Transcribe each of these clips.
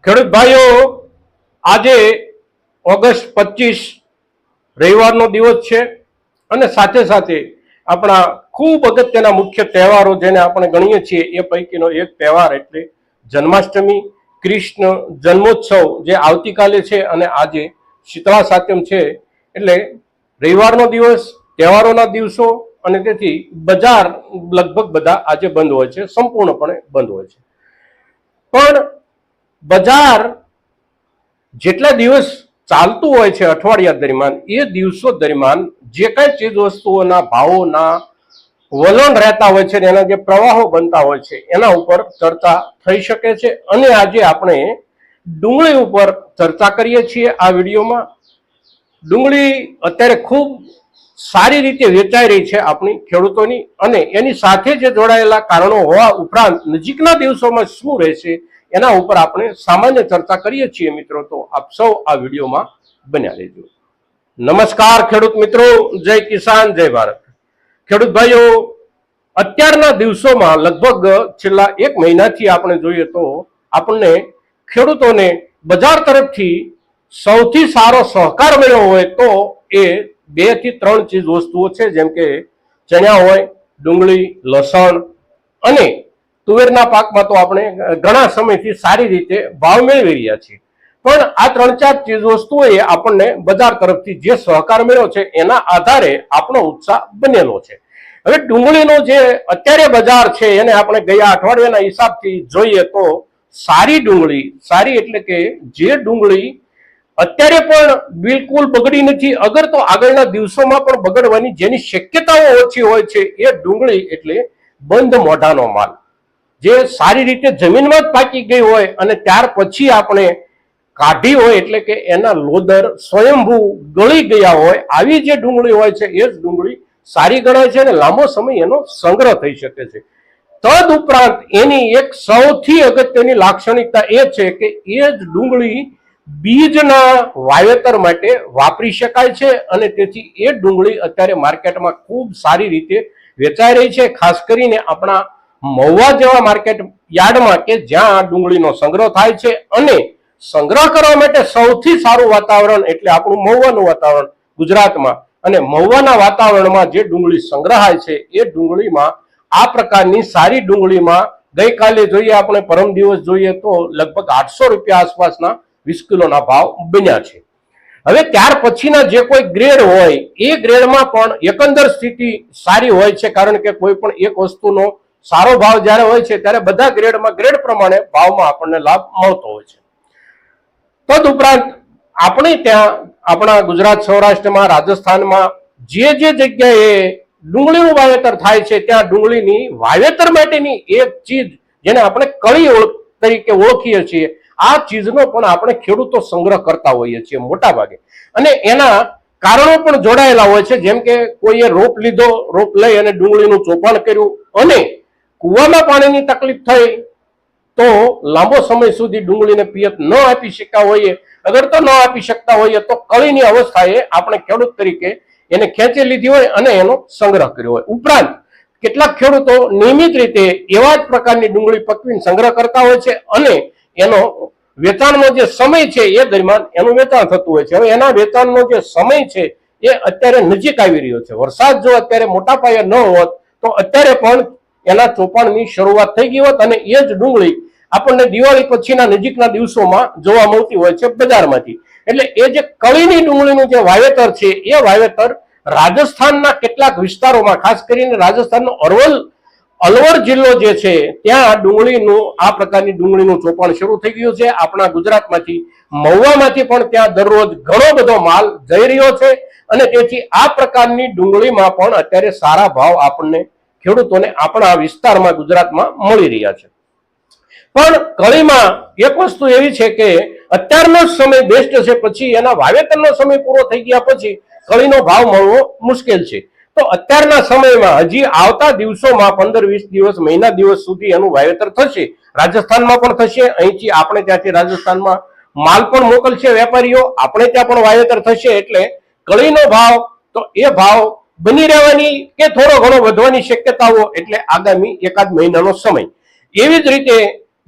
ખેડૂત ભાઈઓ, આજે ઓગસ્ટ 25 રવિવારનો દિવસ છે અને સાથે સાથે આપણા ખૂબ અગત્યના મુખ્ય તહેવારો જેને આપણે ગણીએ છીએ એ પૈકીનો એક તહેવાર એટલે જન્માષ્ટમી, કૃષ્ણ જન્મોત્સવ જે આવતીકાલે છે અને આજે શીતળા સાતમ છે. એટલે રવિવારનો દિવસ, તહેવારોના દિવસો અને તેથી બજાર લગભગ બધા આજે બંધ હોય છે, સંપૂર્ણપણે બંધ હોય છે. પણ બજાર જેટલા દિવસ ચાલતું હોય છે અઠવાડિયા દરમિયાન, એ દિવસો દરમિયાન જે કઈ ચીજ વસ્તુઓના ભાવોના વલણ રહેતા હોય છે, એના જે પ્રવાહો બનતા હોય છે એના ઉપર ચર્ચા થઈ શકે છે. અને આજે આપણે ડુંગળી ઉપર ચર્ચા કરીએ છીએ આ વિડીયોમાં. ડુંગળી અત્યારે ખૂબ સારી રીતે વેચાઈ રહી છે આપણી ખેડૂતોની, અને એની સાથે જે જોડાયેલા કારણો હોવા ઉપરાંત નજીકના દિવસોમાં શું રહેશે એના ઉપર આપણે સામાન્ય ચર્ચા કરીએ છીએ મિત્રો. તો આપ સૌ આ વિડીયોમાં બન્યા રહેજો. નમસ્કાર ખેડૂત મિત્રો, જય કિસાન, જય ભારત. ખેડૂત ભાઈઓ, અત્યારના દિવસોમાં લગભગ છેલ્લા એક મહિનાથી આપણે જોઈએ તો આપણને ખેડૂતોને બજાર તરફથી સૌથી સારો સહકાર મળ્યો હોય તો એ 2 થી 3 ચીજ વસ્તુઓ છે, જેમ કે ચણા હોય, ડુંગળી, લસણ અને તુવેરના પાકમાં તો આપણે ઘણા સમયથી સારી રીતે ભાવ મેળવી રહ્યા છીએ. પણ આ 3-4 ચીજ વસ્તુઓએ આપણને બજાર તરફથી જે સહકાર મળ્યો છે એના આધારે આપણો ઉત્સાહ બનેલો છે. હવે ડુંગળીનો જે અત્યારે બજાર છે એને આપણે ગયા અઠવાડિયાના હિસાબથી જોઈએ તો સારી ડુંગળી, સારી એટલે કે જે ડુંગળી અત્યારે પણ બિલકુલ બગડી નથી, અગર તો આગળના દિવસોમાં પણ બગડવાની જેની શક્યતાઓ ઓછી હોય છે, એ ડુંગળી એટલે બંધ મોઢાનો માલ, જે સારી રીતે જમીનમાં જ પાકી ગઈ હોય અને ત્યાર પછી આપણે કાઢી હોય, એટલે કે એના લોદર સ્વયંભૂ ગળી ગયા હોય, આવી જે ડુંગળી હોય છે એ જ ડુંગળી સારી ગણાય છે અને લાંબો સમય એનો સંગ્રહ થઈ શકે છે. તદ ઉપરાંત એની એક સૌથી અગત્યની લાક્ષણિકતા એ છે કે એ જ ડુંગળી બીજના વાવેતર માટે વાપરી શકાય છે અને તેથી એ ડુંગળી અત્યારે માર્કેટમાં ખૂબ સારી રીતે વેચાઈ રહી છે. ખાસ કરીને આપણા મહુવા જેવા માર્કેટ યાર્ડમાં કે જ્યાં ડુંગળીનો સંગ્રહ થાય છે, અને સંગ્રહ કરવા માટે સૌથી સારું વાતાવરણ એટલે આપણું મહુવાનું વાતાવરણ ગુજરાતમાં. અને મહુવાના વાતાવરણમાં જે ડુંગળી સંગ્રહાય છે એ ડુંગળીમાં આ પ્રકારની સારી ડુંગળીમાં ગઈકાલે જોઈએ આપણે, પરમ દિવસ જોઈએ તો લગભગ 800 રૂપિયા આસપાસના 20 કિલોના ભાવ બન્યા છે. હવે ત્યાર પછીના જે કોઈ ગ્રેડ હોય એ ગ્રેડમાં પણ એકંદર સ્થિતિ સારી હોય છે, કારણ કે કોઈ પણ એક વસ્તુનો સારો ભાવ જ્યારે હોય છે ત્યારે બધા ગ્રેડમાં ગ્રેડ પ્રમાણે ભાવમાં આપણને લાભ મળતો હોય છે. તદ ઉપરાંત આપણે ત્યાં આપણા ગુજરાત, સૌરાષ્ટ્રમાં, રાજસ્થાનમાં જે જગ્યાએ ડુંગળીનું વાવેતર થાય છે ત્યાં ડુંગળીની વાવેતર માટેની એક ચીજ જેને આપણે કળી તરીકે ઓળખીએ છીએ, આ ચીજનો પણ આપણે ખેડૂતો સંગ્રહ કરતા હોઈએ છીએ મોટા ભાગે. અને એના કારણો પણ જોડાયેલા હોય છે, જેમ કે કોઈએ રોપ લીધો, રોપ લઈ અને ડુંગળીનું ચોપાણ કર્યું અને કુવામાં પાણીની તકલીફ થઈ તો લાંબો સમય સુધી ડુંગળીને પિયત ન આપી શકતા હોઈએ, અગર તો ન આપી શકતા હોઈએ તો કળીની અવસ્થાએ આપણે ખેડૂત તરીકે એને ખેંચી લીધી હોય અને એનો સંગ્રહ કર્યો હોય. ઉપરાંત કેટલાક ખેડૂતો નિયમિત રીતે એવા જ પ્રકારની ડુંગળી પકવીને સંગ્રહ કરતા હોય છે અને એનો વેચાણનો જે સમય છે એ દરમિયાન એનું વેચાણ થતું હોય છે. હવે એના વેચાણનો જે સમય છે એ અત્યારે નજીક આવી રહ્યો છે. વરસાદ જો અત્યારે મોટા પાયે ન હોત તો અત્યારે પણ એના ચોપાણની શરૂઆત થઈ ગઈ હોત અને એ જ ડુંગળી આપણને દિવાળી પછીના નજીકના દિવસોમાં જોવા મળતી હોય છે બજારમાંથી. એટલે એ જે કળીની ડુંગળીનું જે વાવેતર છે એ વાવેતર રાજસ્થાનના કેટલાક વિસ્તારોમાં, ખાસ કરીને રાજસ્થાનનો અલવર જિલ્લો જે છે ત્યાં ડુંગળીનું આ પ્રકારની ડુંગળીનું ચોપાણ શરૂ થઈ ગયું છે. આપણા ગુજરાતમાંથી, મહુવામાંથી પણ ત્યાં દરરોજ ઘણો બધો માલ જઈ રહ્યો છે અને તેથી આ પ્રકારની ડુંગળીમાં પણ અત્યારે સારા ભાવ આપણને ખેડૂતોને આપણા વિસ્તારમાં ગુજરાતમાં મળી રહ્યા છે. પણ કળીમાં એક વસ્તુ એવી છે કે અત્યારનો સમય બેસ્ટ છે, પછી એના વાવેતરનો સમય પૂરો થઈ ગયા પછી કળીનો ભાવ મળવો મુશ્કેલ છે. તો અત્યારના સમયમાં હજી આવતા દિવસોમાં 15-20 દિવસ, મહિના દિવસ સુધી એનું વાવેતર થશે. રાજસ્થાનમાં પણ થશે, અહીંથી આપણે ત્યાંથી રાજસ્થાનમાં માલ પણ મોકલશે વેપારીઓ, આપણે ત્યાં પણ વાવેતર થશે. એટલે કળીનો ભાવ તો એ ભાવ બની રહેવાની કે થોડો ઘણો વધવાની શક્યતાઓ એટલે આગામી એકાદ મહિનાનો સમય. એવી જ રીતે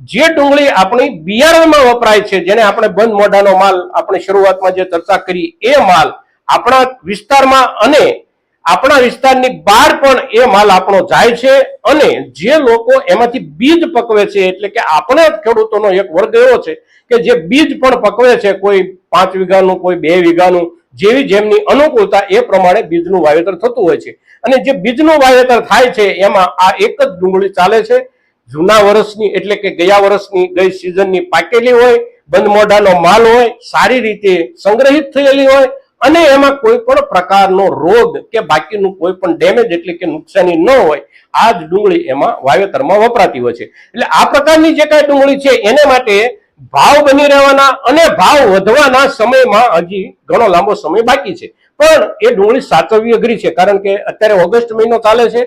જે ડુંગળી આપણી બિયારણમાં વપરાય છે, જેને આપણે બંધ મોઢાનો માલ આપણે શરૂઆતમાં જે ચર્ચા કરી, એ માલ આપણા વિસ્તારમાં અને આપણા વિસ્તારની બહાર પણ એ માલ આપણો જાય છે. અને જે લોકો એમાંથી બીજ પકવે છે, એટલે કે આપણે ખેડૂતોનો એક વર્ગ એવો છે કે જે બીજ પણ પકવે છે, કોઈ 5 વીઘાનું, કોઈ 2 વીઘાનું, જેવી જેમની અનુકૂળતા એ પ્રમાણે બીજનું વાવેતર થતું હોય છે. અને જે બીજનું વાવેતર થાય છે એમાં આ એક જ ડુંગળી ચાલે છે. જૂના વર્ષની એટલે કે ગયા વર્ષની, ગઈ સિઝનની પાકેલી હોય, બંધ મોઢાનો માલ હોય, સારી રીતે સંગ્રહિત થયેલી હોય અને એમાં કોઈ પણ પ્રકારનો રોગ કે બાકીનું કોઈ પણ ડેમેજ એટલે કે નુકસાની ન હોય, આ જ ડુંગળી એમાં વાવેતરમાં વપરાતી હોય છે. એટલે આ પ્રકારની જે કાંઈ ડુંગળી છે એને માટે ભાવ બની રહેવાના અને ભાવ વધવાના સમયમાં હજી ઘણો લાંબો સમય બાકી છે. પણ એ ડુંગળી સાચવવી અઘરી છે, કારણ કે અત્યારે ઓગસ્ટ મહિનો ચાલે છે,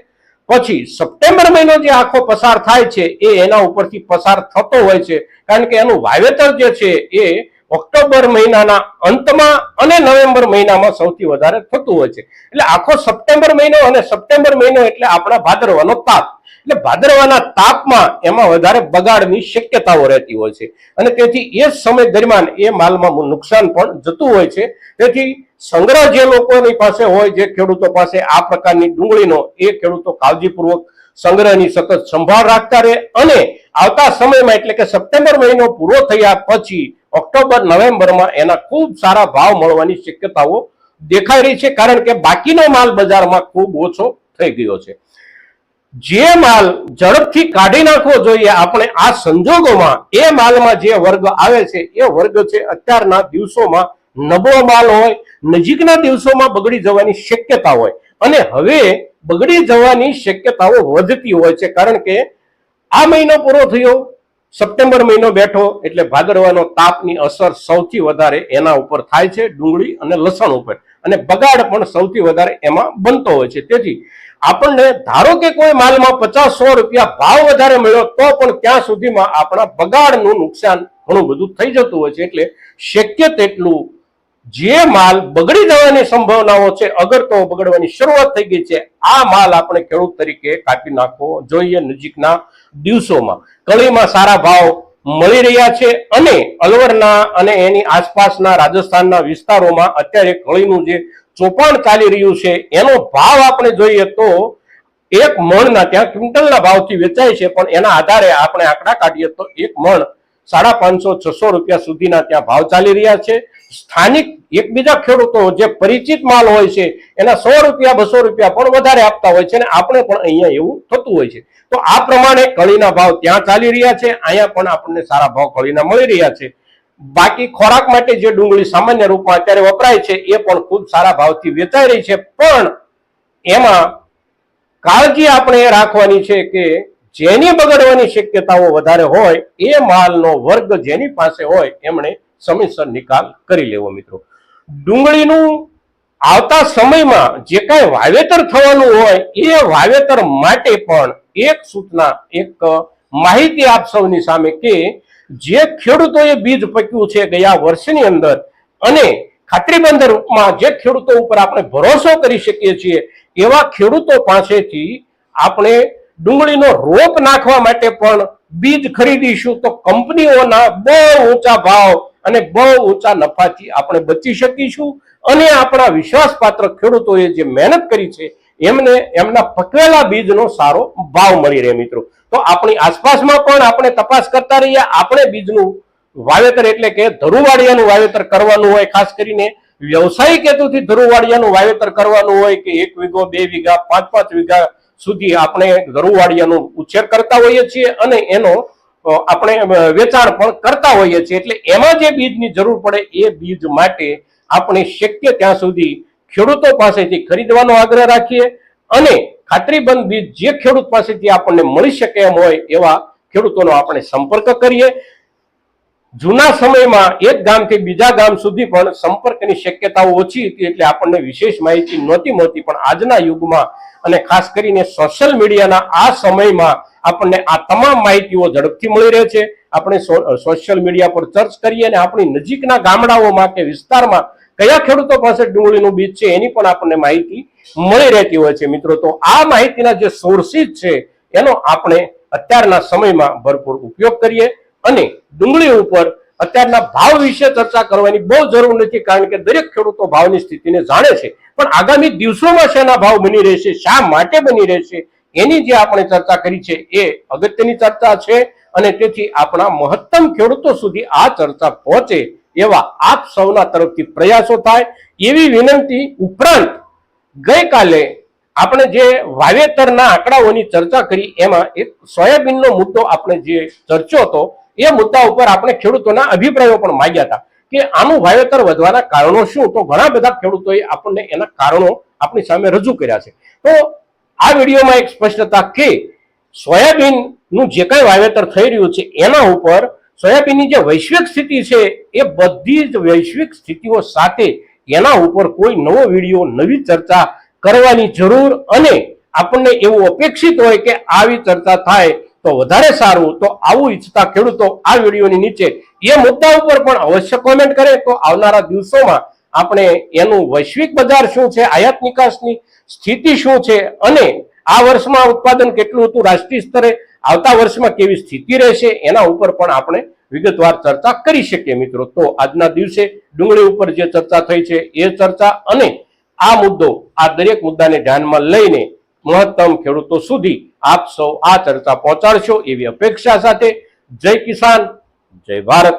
પછી સપ્ટેમ્બર મહિનો જે આખો પસાર થાય છે એ એના ઉપરથી પસાર થતો હોય છે, કારણ કે એનું વાવેતર જે છે એ ઓક્ટોબર મહિનાના અંતમાં અને નવેમ્બર મહિનામાં સૌથી વધારે થતું હોય છે. એટલે આખો સપ્ટેમ્બર મહિનો, અને સપ્ટેમ્બર મહિનો એટલે આપણા ભાદરવાનો તાપ, એટલે ભાદરવાના તાપમાં એમાં વધારે બગાડની શક્યતાઓ રહેતી હોય છે. અને તેથી એ સમય દરમિયાન એ માલમાં નુકસાન પણ જતું હોય છે. તેથી સંગ્રહ જે લોકોની પાસે હોય, જે ખેડૂતો પાસે આ પ્રકારની ડુંગળીનો, એ ખેડૂતો કાળજીપૂર્વક સંગ્રહની સતત સંભાળ રાખતા રહે અને આવતા સમયમાં એટલે કે સપ્ટેમ્બર મહિનો પૂરો થયા પછી ઓક્ટોબર નવેમ્બરમાં એના ખૂબ સારા ભાવ મળવાની શક્યતાઓ દેખાઈ રહી છે, કારણ કે બાકીનો માલ બજારમાં ખૂબ ઓછો થઈ ગયો છે. જે માલ ઝડપથી કાઢી નાખવો જોઈએ આપણે આ સંજોગોમાં, એ માલમાં જે વર્ગ આવે છે એ વર્ગ છે અત્યારના દિવસોમાં નબળો માલ હોય, નજીકના દિવસોમાં બગડી જવાની શક્યતા હોય અને હવે બગડી જવાની શક્યતાઓ વધતી હોય છે. કારણ કે આ મહિનો પૂરો થયો, સપ્ટેમ્બર મહિનો બેઠો એટલે ભાદરવાનો તાપની અસર સૌથી વધારે એના ઉપર થાય છે, ડુંગળી અને લસણ ઉપર, અને બગાડ પણ સૌથી વધારે એમાં બનતો હોય છે. તેથી આપણને ધારો કે કોઈ માલમાં 50-100 રૂપિયા ભાવ વધારે મળ્યો તો પણ ત્યાં સુધીમાં આપણા બગાડનું નુકસાન ઘણું બધું થઈ જતું હોય છે. એટલે શક્ય તેટલું જે માલ બગડી જવાની સંભાવનાઓ છે, અગર તો બગડવાની શરૂઆત થઈ ગઈ છે, આ માલ આપણે ખેડૂત તરીકે કાઢી નાખવો જોઈએ નજીકના દિવસોમાં. કળીમાં સારા ભાવ મળી રહ્યા છે અને અલવરના અને એની આસપાસના રાજસ્થાનના વિસ્તારોમાં અત્યારે કળીનું જે ચોપાણ ચાલી રહ્યું છે એનો ભાવ આપણે જોઈએ તો એક મણના, ત્યાં ક્વિન્ટલના ભાવથી વેચાય છે, પણ એના આધારે આપણે આંકડા કાઢીએ તો એક મણ 550-600 રૂપિયા સુધીના ત્યાં ભાવ ચાલી રહ્યા છે. સ્થાનિક એકબીજા ખેડૂતો જે પરિચિત માલ હોય છે એના 100 રૂપિયા 200 રૂપિયા પણ વધારે આપતા હોય છે અને આપણે પણ અહીંયા એવું થતું હોય છે. તો આ પ્રમાણે કળીના ભાવ ત્યાં ચાલી રહ્યા છે, અહીંયા પણ આપણને સારા ભાવ કળીના મળી રહ્યા છે. બાકી ખોરાક માટે જે ડુંગળી સામાન્ય રૂપમાં અત્યારે વપરાય છે એ પણ ખૂબ સારા ભાવથી વેચાઈ રહી છે, પણ એમાં કાળજી આપણે એ રાખવાની છે કે જેની બગડવાની શક્યતાઓ વધારે હોય એ માલનો વર્ગ જેની પાસે હોય એમણે સમયસર નિકાલ કરી લેવો. મિત્રો, ડુંગળીનું આવતા સમયમાં જે કાંઈ વાવેતર થવાનું હોય એ વાવેતર માટે પણ એક સૂચના, એક માહિતી આપ સૌની સામે કે જે ખેડૂતોએ બીજ પક્યું છે ગયા વર્ષની અંદર અને ખાતરીબંધ રૂપમાં જે ખેડૂતો ઉપર આપણે ભરોસો કરી શકીએ છીએ એવા ખેડૂતો પાસેથી આપણે ડુંગળીનો રોપ નાખવા માટે પણ બીજ ખરીદીશું તો કંપનીઓના બહુ ઊંચા ભાવ અને બહુ ઊંચા નફાથી આપણે બચી શકીશું અને આપણા વિશ્વાસપાત્ર ખેડૂતોએ જે મહેનત કરી છે એમને એમના પકવેલા બીજનો સારો ભાવ મળી રહે. મિત્રો, તો આપણી આસપાસમાં પણ આપણે તપાસ કરતા રહીએ. આપણે બીજનું વાવેતર એટલે કે ધરુવાડિયાનું વાવેતર કરવાનું હોય, ખાસ કરીને વ્યવસાયિક હેતુથી ધરુવાડિયાનું વાવેતર કરવાનું હોય કે 1 વીઘો 2 વીઘા 5-5 વીઘા સુધી આપણે ધરુવાડિયાનો ઉછેર કરતા હોઈએ છીએ અને એનો આપણે વેચાણ પણ કરતા હોઈએ છીએ. એટલે એમાં જે બીજની જરૂર પડે એ બીજ માટે આપણે શક્ય ત્યાં સુધી ખેડૂતો પાસેથી ખરીદવાનો આગ્રહ રાખીએ અને ખાતરીબંધ બીજ જે ખેડૂત પાસેથી આપણને મળી શકે એમ હોય એવા ખેડૂતોનો આપણે સંપર્ક કરીએ. જૂના સમયમાં એક ગામથી બીજા ગામ સુધી પણ સંપર્કની શક્યતાઓ ઓછી હતી એટલે આપણને વિશેષ માહિતી નહોતી મળતી, પણ આજના યુગમાં અને ખાસ કરીને સોશિયલ મીડિયાના આ સમયમાં આપણને આ તમામ માહિતીઓ ઝડપથી મળી રહે છે. આપણે સોશિયલ મીડિયા પર સર્ચ કરીએ અને આપણી નજીકના ગામડાઓમાં કે વિસ્તારમાં કયા ખેડૂતો પાસે ડુંગળીનું બીજ છે એની પણ આપણને માહિતી મળી રહેતી હોય છે. મિત્રો, તો આ માહિતીના જે સોર્સિસ છે એનો આપણે અત્યારના સમયમાં ભરપૂર ઉપયોગ કરીએ અને ડુંગળી ઉપર અત્યારના ભાવ વિશે ચર્ચા કરવાની બહુ જરૂર નથી, કારણ કે દરેક ખેડૂતો ભાવની સ્થિતિને જાણે છે, પણ આગામી દિવસોમાં શેના ભાવ બની રહેશે, શા માટે બની રહેશે, એની જે આપણે ચર્ચા કરી છે એ અગત્યની ચર્ચા છે અને તેથી આપણા મહત્તમ ખેડૂતો સુધી આ ચર્ચા પહોંચે એવા આપ સૌના તરફથી પ્રયાસો થાય એવી વિનંતી ઉપરાંત ગઈકાલે આપણે જે વાવેતરના આંકડાઓની ચર્ચા કરી એમાં એક સોયાબીનનો મુદ્દો આપણે જે ચર્ચ્યો હતો એ મુદ્દા ઉપર આપણે ખેડૂતોના અભિપ્રાયો પણ માંગ્યા હતા કે આનું વાવેતર વધવાના કારણો શું, તો ઘણા બધા ખેડૂતોએ આપણને એના કારણો આપણી સામે રજૂ કર્યા છે. તો આ વિડીયોમાં એક સ્પષ્ટતા કે સોયાબીનનું જે કઈ વાવેતર થઈ રહ્યું છે એના ઉપર સોયાબીનની જે વૈશ્વિક સ્થિતિ છે એ બધી જ વૈશ્વિક સ્થિતિઓ સાથે એના ઉપર કોઈ નવો વિડીયો, નવી ચર્ચા કરવાની જરૂર અને આપણને એવું અપેક્ષિત હોય કે આવી ચર્ચા થાય તો વધારે સારું. તો આવું ઈચ્છતા ખેડૂતો આ વિડીયોની નીચે એ મુદ્દા ઉપર પણ અવશ્ય કોમેન્ટ કરે તો આવનારા દિવસોમાં આપણે એનું વૈશ્વિક બજાર શું છે, આયાત નિકાસની સ્થિતિ શું છે અને આ વર્ષમાં ઉત્પાદન કેટલું હતું, રાષ્ટ્રીય સ્તરે આવતા વર્ષમાં કેવી સ્થિતિ રહેશે એના ઉપર પણ આપણે વિગતવાર ચર્ચા કરી શકીએ. મિત્રો, તો આજના દિવસે ડુંગળી ઉપર જે ચર્ચા થઈ છે એ ચર્ચા અને આ મુદ્દો, આ દરેક મુદ્દાને ધ્યાનમાં લઈને મહત્તમ ખેડૂતો સુધી આપ સૌ આ ચર્ચા પહોંચાડશો એવી અપેક્ષા સાથે જય કિસાન, જય ભારત.